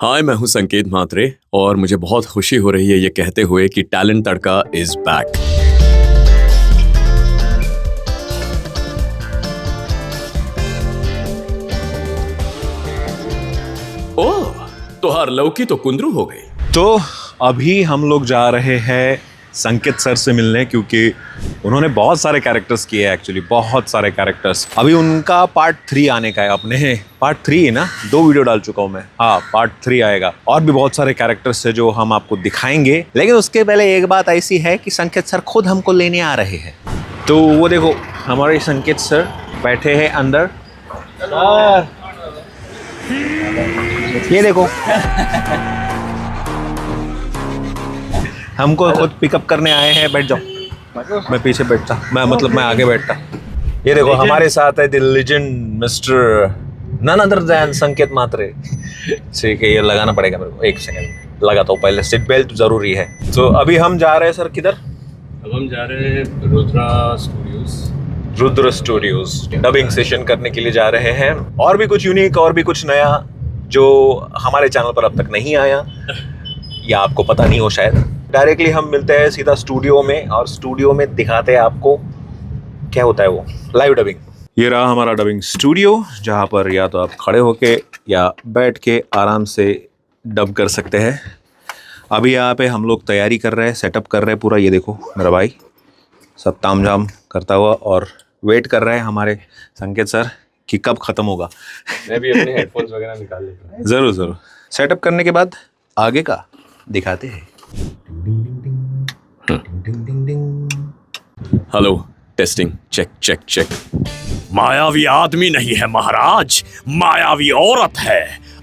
हाय, मैं हूं संकेत म्हात्रे और मुझे बहुत खुशी हो रही है ये कहते हुए कि टैलेंट तड़का इज बैक। ओह, तो हर लौकी तो कुंदरू हो गई। तो अभी हम लोग जा रहे हैं संकेत सर से मिलने, क्योंकि उन्होंने बहुत सारे कैरेक्टर्स किए हैं। एक्चुअली बहुत सारे कैरेक्टर्स। अभी उनका पार्ट 3 आने का है। अपने पार्ट 3 है ना, 2 वीडियो डाल चुका हूँ मैं। हाँ, पार्ट 3 आएगा। और भी बहुत सारे कैरेक्टर्स है जो हम आपको दिखाएंगे। लेकिन उसके पहले एक बात ऐसी है कि संकेत सर खुद हमको लेने आ रहे हैं। तो वो देखो, हमारे संकेत सर बैठे हैं अंदर। ये देखो हमको खुद पिकअप करने आए हैं। बैठ जाओ, मैं पीछे बैठता, मैं आगे बैठता। ये देखो हमारे साथ है the legend mister none other than Sanket Mhatre. ठीक है, ये लगाना पड़ेगा मेरे को। एक सेकंड लगाता हूँ पहले। सीट बेल्ट जरूरी है। तो अभी हम जा रहे हैं सर, किधर? अब हम जा रहे हैं रुद्र स्टूडियोज डबिंग सेशन करने के लिए जा रहे हैं। और भी कुछ यूनिक और भी कुछ नया जो हमारे चैनल पर अब तक नहीं आया या आपको पता नहीं हो शायद। डायरेक्टली हम मिलते हैं सीधा स्टूडियो में, और स्टूडियो में दिखाते हैं आपको क्या होता है वो लाइव डबिंग। ये रहा हमारा डबिंग स्टूडियो, जहाँ पर या तो आप खड़े होके या बैठ के आराम से डब कर सकते हैं। अभी यहाँ पे हम लोग तैयारी कर रहे हैं, सेटअप कर रहे हैं पूरा। ये देखो मेरा भाई सब तामझाम करता हुआ और वेट कर रहे हैं हमारे संकेत सर कि कब ख़त्म होगा। मैं भी अपने हेडफोन्स वगैरह निकाल लेता हूँ। ज़रूर। सेटअप करने के बाद आगे का दिखाते हैं। Hello, testing, check. मायावी आदमी नहीं है महाराज, मायावी औरत है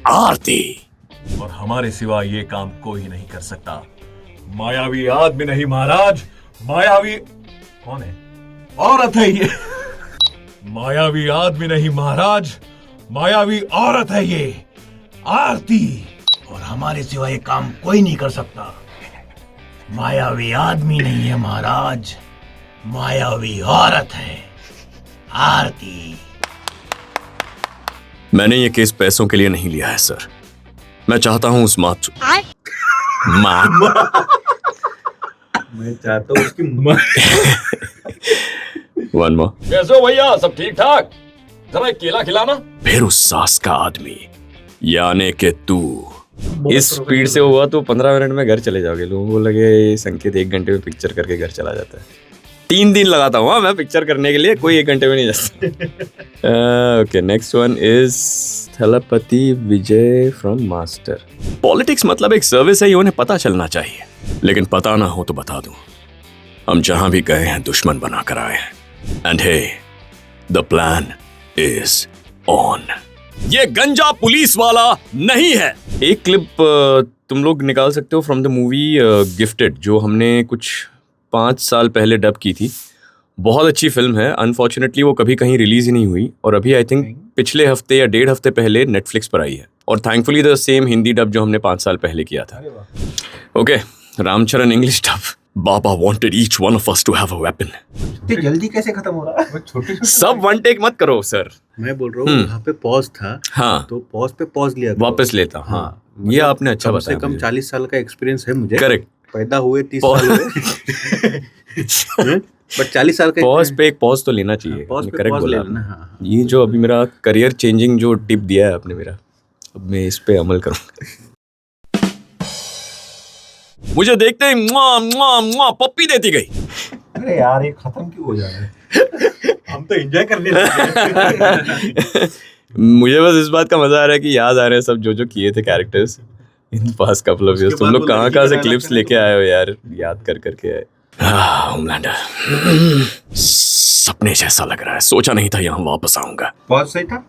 आरती। और हमारे सिवा ये काम कोई नहीं कर सकता। मायावी आदमी नहीं महाराज, मायावी कौन है? औरत है ये। मायावी आदमी नहीं महाराज, मायावी औरत है ये आरती। और हमारे सिवा ये काम कोई नहीं कर सकता। मायावी आदमी नहीं है महाराज, मायावी औरत है आरती। मैंने ये केस पैसों के लिए नहीं लिया है सर। मैं चाहता हूँ उस मैं चाहता हूँ उसकी वन मोर। कैसे हो भैया, सब ठीक ठाक? जरा एक केला खिलाना। फिर उस सास का आदमी यानी कि तू इस स्पीड से हुआ तो 15 मिनट में घर चले जाओगे। लोगों को लगे संकेत 1 घंटे में पिक्चर करके घर चला जाता है। 3 दिन लगाता हूँ मैं पिक्चर करने के लिए, कोई 1 घंटे में नहीं जाता। Okay, next one is Thalapathy Vijay from master. Politics मतलब एक सर्विस है, ये उन्हें पता चलना चाहिए। लेकिन पता ना हो तो बता दूं, हम जहां भी गए हैं दुश्मन बना कर आए हैं। And hey, the plan is on. ये गंजा पुलिस वाला नहीं है। एक क्लिप तुम लोग निकाल सकते हो फ्रॉम द मूवी गिफ्टेड, जो हमने कुछ 5 साल पहले डब की थी। बहुत अच्छी फिल्म है। अनफॉर्चुनेटली वो कभी कहीं रिलीज ही नहीं हुई, और अभी आई थिंक पिछले हफ्ते या 1.5 हफ्ते पहले नेटफ्लिक्स पर आई है। और thankfully the same Hindi dub जो हमने 5 साल पहले किया था। Okay, Ram Charan English dub. बाबा wanted each one of us to have a weapon. इतनी जल्दी कैसे खत्म हो रहा है? सब वन टेक मत करो सर। मैं बोल रहा हूँ वहाँ पे पॉज था। हाँ, तो पॉज पे पॉज लिया करो। वापस लेता हूँ। हाँ, ये आपने अच्छा कम बताया। से कम 40 साल का एक्सपीरियंस है मुझे। करेक्ट। पैदा हुए 30 साल हुए। बट 40 साल का पॉज पे एक पॉज तो लेना चाहिए। पॉज पे करेक्ट पॉज बोला ले लेना। आपने। हाँ। ये जो अभी मेरा करियर चेंजिंग जो टिप दिया है आपने मेरा, अब मैं इस पे अमल करूँगा। मुझे देखते ही मुआ पप्पी देती गई। अरे यार, ये खत्म क्यों हो जा रहा है? हम तो एंजॉय करने लगे। मुझे बस इस बात का मजा आ रहा है कि याद आ रहे हैं सब जो किए थे characters in past couple of years. तुम लोग कहाँ से क्लिप्स लेके आए हो यार, याद करके आए। होमलैंडर सपने जैसा लग रहा है। सोचा नहीं था यहाँ वापस आऊंगा। पॉज सही था।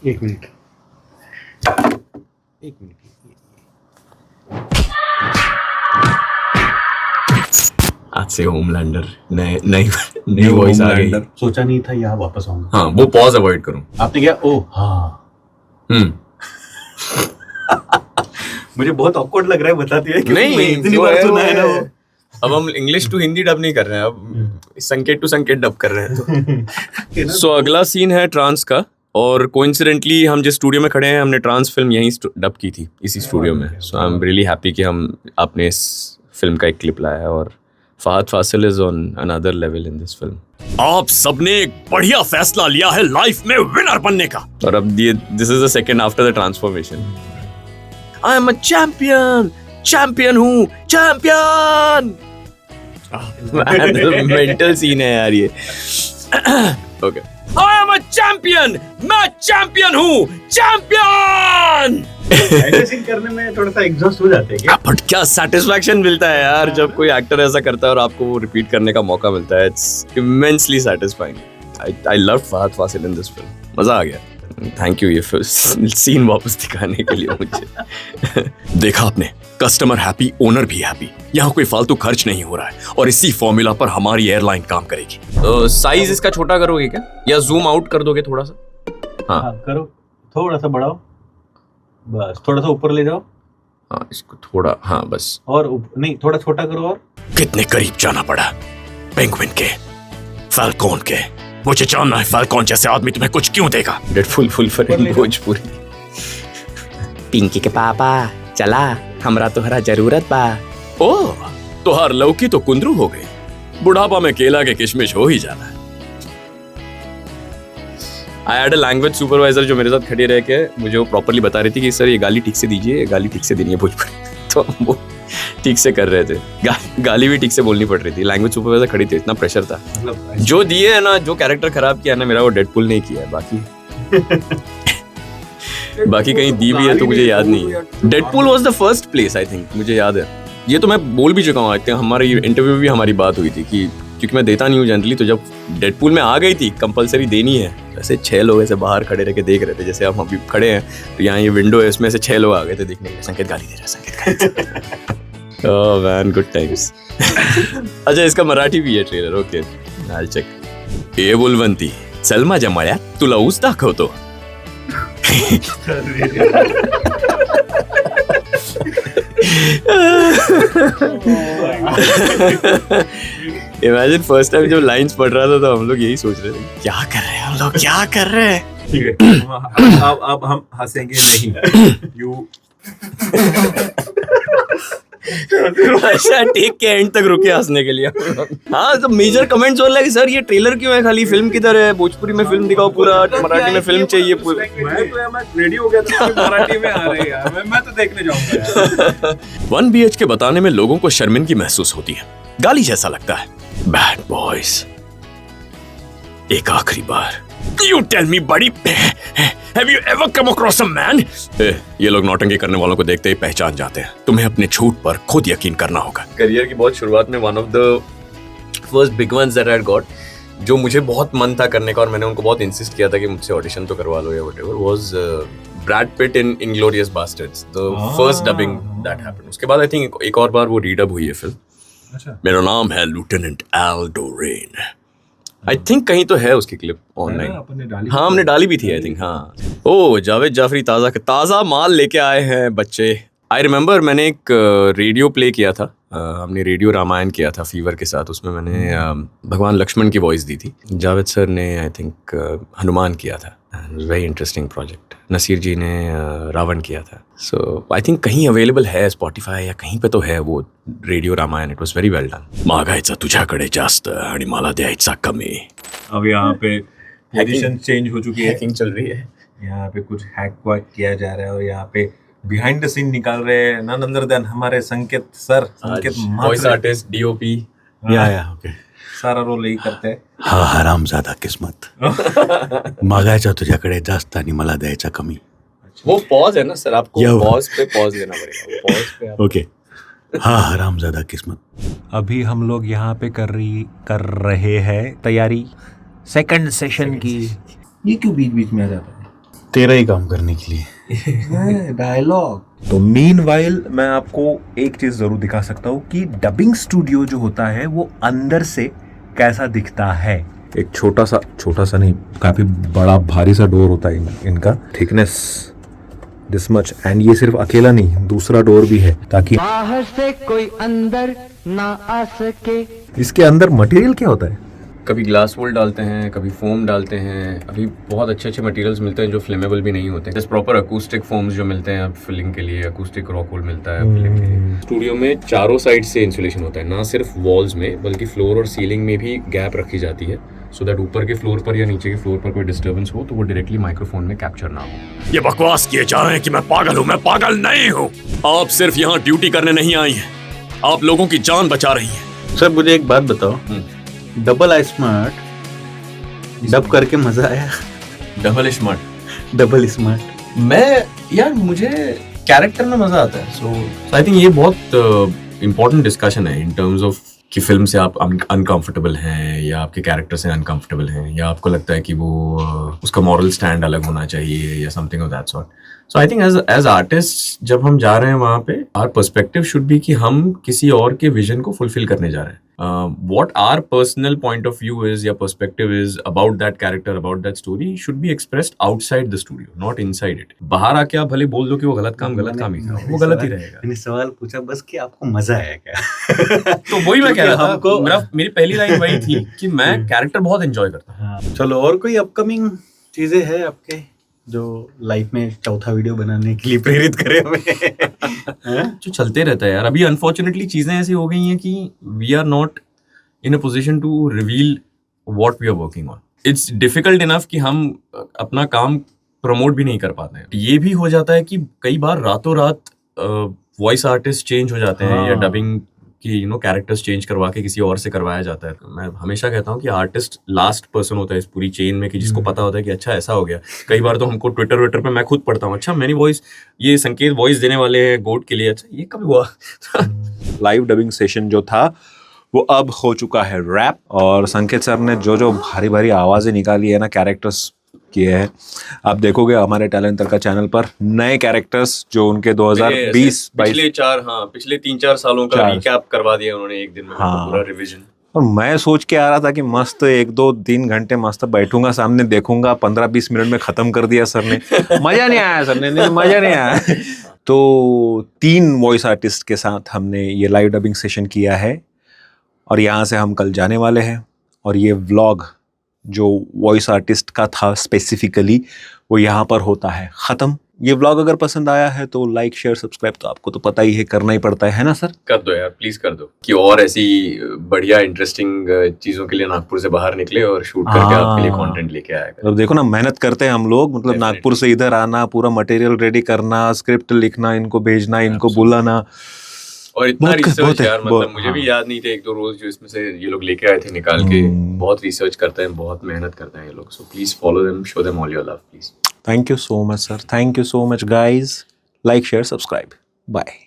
1 मिनट। आज से होमलैंडर नई वॉइस आ गई। सोचा नहीं था यहाँ वापस आऊंगा। हाँ, वो पॉज अवॉइड करूं। आपने क्या? ओ हाँ। मुझे बहुत ऑकवर्ड लग रहा है, बताती है क्योंकि नहीं, मैं इतनी बार सुना है ना वो। अब हम इंग्लिश टू हिंदी डब नहीं कर रहे हैं, अब संकेत टू संकेत डब कर रहे हैं। तो सो अगला सीन है ट्रांस का, और कोइंसिडेंटली हम जिस स्टूडियो में खड़े हैं हमने ट्रांस फिल्म यहीं डब की थी इसी स्टूडियो में. सो आई एम रियली हैप्पी कि आपने इस फिल्म का एक क्लिप लाया है और Fahadh Faasil is on another level in this film. आप सबने एक बढ़िया फैसला लिया है लाइफ में विनर बनने का. और अब ये this is the second after the transformation. I am a champion हूँ चैंपियन. मेंटल सीन है यार ये. Okay. I am a champion, मैं चैंपियन हूँ चैंपियन. ऐसे सीन करने में थोड़ा सा एग्जॉस्ट हो जाते हैं क्या? बट क्या सेटिस्फैक्शन मिलता है यार जब कोई एक्टर ऐसा करता है और आपको वो रिपीट करने का मौका मिलता है. It's immensely satisfying. I love Fahadh Faasil in this film. मजा आ गया. थैंक यू ये सीन वापस दिखाने के लिए मुझे. देखा आपने, कस्टमर हैप्पी ओनर भी हैप्पी. यहाँ कोई फालतू खर्च नहीं हो रहा है और इसी फॉर्मूला पर हमारी एयरलाइन काम करेगी. साइज इसका छोटा करोगे क्या या जूम आउट कर दोगे थोड़ा सा? हाँ करो, थोड़ा सा बढ़ाओ, बस थोड़ा सा ऊपर ले जाओ. हाँ इसको थोड़ा, हाँ बस. और नहीं, थोड़ा छोटा करो. और कितने करीब जाना पड़ा पेंगुइन के, फैल्कॉन के. मुझे जानना है फैल्कॉन जैसे आदमी तुम्हें कुछ क्यों देगा. Deadpool full for Bhojpuri. Pinky के पापा चला, हमरा तोहरा जरूरत बा. ओ तो हर लौकी तो कुंदरू हो गई. बुढ़ापा में केला के किशमिश हो ही जाना. I had a language supervisor जो मेरे साथ खड़ी रह के मुझे वो प्रॉपर्ली बता रही थी कि सर ये गाली ठीक से दीजिए, ये गाली ठीक से देनी है भोजपुरी. तो वो ठीक से कर रहे थे. गाली भी ठीक से बोलनी पड़ रही थी. लैंग्वेज सुपरवाइजर खड़ी थी, इतना प्रेशर था. जो दिए है ना, जो कैरेक्टर खराब किया ना मेरा, वो डेडपुल नहीं किया है. बाकी कहीं दी भी है तो मुझे याद नहीं है. Deadpool was the first place I think, मुझे याद है. ये तो मैं बोल भी चुका हूँ. हमारे इंटरव्यू भी हमारी बात हुई थी कि क्योंकि मैं देता नहीं हूँ जनरली, तो जब डेडपुल में आ गई थी कंपलसरी देनी है. ऐसे 6 लोग ऐसे बाहर खड़े रह के देख रहे थे जैसे हम अभी खड़े हैं. तो यहाँ ये विंडो है, इसमें से 6 लोग आ गए थे देखने के लिए. संकेत गाली दे रहा, संकेत गाली. Oh man, good times. अच्छा इसका मराठी भी है ट्रेलर. Okay I check. ए बुलवंती, चल माझ्या मळ्यात तुला ऊस दाखवतो. इमेजिन फर्स्ट टाइम जब लाइंस पढ़ रहा था तो हम लोग यही सोच रहे थे क्या कर रहे हैं हम लोग, क्या कर रहे हैं. ठीक है, अब हम हंसेंगे नहीं. यू अच्छा टेक के एंड तक रुके हंसने के लिए. हाँ तो मेजर कमेंट्स हो रहा है कि सर ये ट्रेलर क्यों है, खाली फिल्म किधर है, भोजपुरी में फिल्म दिखाओ पूरा, मराठी में फिल्म चाहिए पूरा. मैं रेडी हो गया था कि मराठी में आ रही है. मैं तो देखने जाऊंगा. 1 BHK बताने में लोगों को शर्मिंदगी महसूस होती है, गाली जैसा लगता है. बैड बॉयज, एक आखिरी बार. You tell me buddy, have you ever come across a man? ये लोग नौटंकी करने वालों को देखते ही पहचान जाते हैं. तुम्हें अपने झूठ पर खुद यकीन करना होगा. करियर की बहुत शुरुआत में one of the first big ones that I got, जो मुझे बहुत मन था करने का और मैंने उनको बहुत इंसिस्ट किया था कि मुझसे ऑडिशन तो करवा लो या whatever, was Brad Pitt in Inglourious Basterds, the first dubbing that happened. उसके बाद आई थिंक एक और बार वो रीडअप हुई है फिल्म. अच्छा. मेरा नाम है लेफ्टिनेंट एल डोरेन. आई थिंक कहीं तो है उसकी क्लिप ऑनलाइन. हाँ हमने डाली भी थी आई थिंक. हाँ ओ जावेद जाफरी ताज़ा माल लेके आए हैं बच्चे. आई रिमेम्बर मैंने एक रेडियो प्ले किया था. हमने रेडियो रामायण किया था फीवर के साथ. उसमें मैंने भगवान लक्ष्मण की वॉइस दी थी. जावेद सर ने आई थिंक हनुमान किया था. Very interesting project. Naseer ji ने रावण किया था. सो आई थिंक कहीं अवेलेबल है स्पॉटिफाई या कहीं पे तो है वो radio Ramayan. It was very well done. मागायचा तुझ्याकडे जास्त आणि मला द्यायचा कमी. अब यहाँ पे पोजीशन चेंज हो चुकी है. हैकिंग चल रही है. यहाँ पे कुछ हैक वैक किया जा रहा है और यहाँ पे बिहाइंड द सीन निकाल रहे हैं नन अदर देन हमारे संकेत सर. संकेत वॉइस आर्टिस्ट, डीओपी. या ओके, सारा रोल यही करते हैं. हा हरामजादा किस्मत. मागायचा तुझ्याकडे जास्त आणि मला द्यायचा कमी. वो पॉज है ना सर, आपको या- पॉज पे पॉज देना पड़ेगा. पॉज पे आप ओके. हा हरामजादा किस्मत. अभी हम लोग यहाँ पे कर रहे हैं तैयारी सेकंड सेशन की. ये क्यों बीच बीच में आ जाता है? तेरा ही काम करने के लिए. डायलॉग. तो मीनवाइल मैं आपको एक चीज जरूर दिखा सकता हूँ कि डबिंग स्टूडियो जो होता है वो अंदर से कैसा दिखता है. एक छोटा सा नहीं, काफी बड़ा भारी सा डोर होता है इनका. Thickness this much. एंड ये सिर्फ अकेला नहीं, दूसरा डोर भी है ताकि बाहर से कोई अंदर ना आ सके. इसके अंदर मटेरियल क्या होता है? कभी ग्लास वोल डालते हैं, कभी फोम डालते हैं। अभी बहुत अच्छे अच्छे मटेरियल्स मिलते हैं जो फ्लेमेबल भी नहीं होते। जैसे प्रॉपर अकूस्टिक फोम्स जो मिलते हैं फिलिंग के लिए, अकूस्टिक रॉक वोल मिलता है फिलिंग के लिए। स्टूडियो में चारों साइड से इंसुलेशन होता है, ना सिर्फ वॉल्स में बल्कि फ्लोर और सीलिंग में भी गैप रखी जाती है, सो दैट ऊपर के फ्लोर पर या नीचे के फ्लोर पर कोई डिस्टर्बेंस हो तो वो डायरेक्टली माइक्रोफोन में कैप्चर ना हो। ये बकवास किए जा रहे हैं कि मैं पागल हूँ। मैं पागल नहीं हूँ। आप सिर्फ यहाँ ड्यूटी करने नहीं आई हैं, आप लोगों की जान बचा रही हैं। सर मुझे एक बात बताओ, डबल आई स्मार्ट डब करके मजा आया? Double smart. डबल स्मार्ट मैं यार मुझे कैरेक्टर में मजा आता है। सो आई थिंक ये बहुत इंपॉर्टेंट डिस्कशन है इन टर्म्स ऑफ कि फिल्म से आप अनकंफर्टेबल हैं या आपके कैरेक्टर से अनकंफर्टेबल हैं या आपको लगता है कि वो उसका मॉरल स्टैंड अलग होना चाहिए या something of that sort. So I think as artist जब हम जा रहे हैं वहाँ पे आवर पर्सपेक्टिव शुड बी कि हम किसी और के विजन को फुलफिल करने जा रहे हैं। What our personal point of view is या perspective is about that character, about that story should be expressed outside the studio, not inside it. बाहर आके आप भले बोल दो कि वो गलत काम ही था, वो गलत ही रहेगा। मैंने सवाल पूछा बस कि आपको मजा आया क्या? तो वही मैं कह रहा था, हमको मेरी पहली लाइन वही थी कि मैं कैरेक्टर बहुत एंजॉय करता हूँ। चलो, और कोई अपकमिंग चीजें हैं आपके जो लाइफ में चौथा वीडियो बनाने के लिए प्रेरित करे हमें? जो चलते रहता है यार। अभी अनफॉर्चुनेटली चीजें ऐसी हो गई हैं कि we are not in a position to reveal what we are working on. It's difficult enough कि हम अपना काम प्रमोट भी नहीं कर पाते हैं। ये भी हो जाता है कि कई बार रातों रात वॉइस आर्टिस्ट चेंज हो जाते हैं या डबिंग की कैरेक्टर्स चेंज करवा के किसी और से करवाया जाता है। मैं हमेशा कहता हूँ कि आर्टिस्ट लास्ट पर्सन होता है इस पूरी चेन में कि जिसको पता होता है कि अच्छा ऐसा हो गया। कई बार तो हमको ट्विटर पे मैं खुद पढ़ता हूँ, अच्छा मेरी वॉइस ये संकेत वॉइस देने वाले हैं गोट के लिए, अच्छा ये कब हुआ? लाइव डबिंग सेशन जो था वो अब हो चुका है रैप, और संकेत सर ने जो भारी भारी आवाज़ें निकाली है ना, कैरेक्टर्स किए हैं। आप देखोगे हमारे टैलेंटर का चैनल पर नए कैरेक्टर्स जो उनके 2020 पिछले 3-4 सालों का रिकैप करवा दिया उन्होंने एक दिन में, पूरा रिवीजन। और मैं सोच के आ रहा था कि मस्त 1-2-3 घंटे मस्त बैठूंगा सामने, देखूंगा, 15-20 मिनट में खत्म कर दिया सर ने। मजा नहीं आया सर ने, मजा नहीं आया। तो 3 वॉइस आर्टिस्ट के साथ हमने ये लाइव डबिंग सेशन किया है और यहाँ से हम कल जाने वाले हैं। और ये व्लॉग जो वॉइस आर्टिस्ट का था स्पेसिफिकली वो यहाँ पर होता है ख़त्म। ये व्लॉग अगर पसंद आया है तो लाइक शेयर सब्सक्राइब तो आपको तो पता ही है, करना ही पड़ता है ना सर? कर दो यार, प्लीज कर दो कि और ऐसी बढ़िया इंटरेस्टिंग चीजों के लिए नागपुर से बाहर निकले और शूट करके आपके लिए कंटेंट लेके आएगा। अब देखो ना, मेहनत करते हैं हम लोग, मतलब नागपुर से इधर आना, पूरा मटेरियल रेडी करना, स्क्रिप्ट लिखना, इनको भेजना, इनको बुलाना, और इतना रिसर्च यार, मतलब मुझे भी याद नहीं थे 1-2 रोज जो इसमें से ये लोग लेके आए थे निकाल के। बहुत रिसर्च करते हैं, बहुत मेहनत करते हैं ये लोग। So please follow them, show them all your love please. Thank you so much, sir. Thank you so much, guys. Like, share, subscribe. Bye.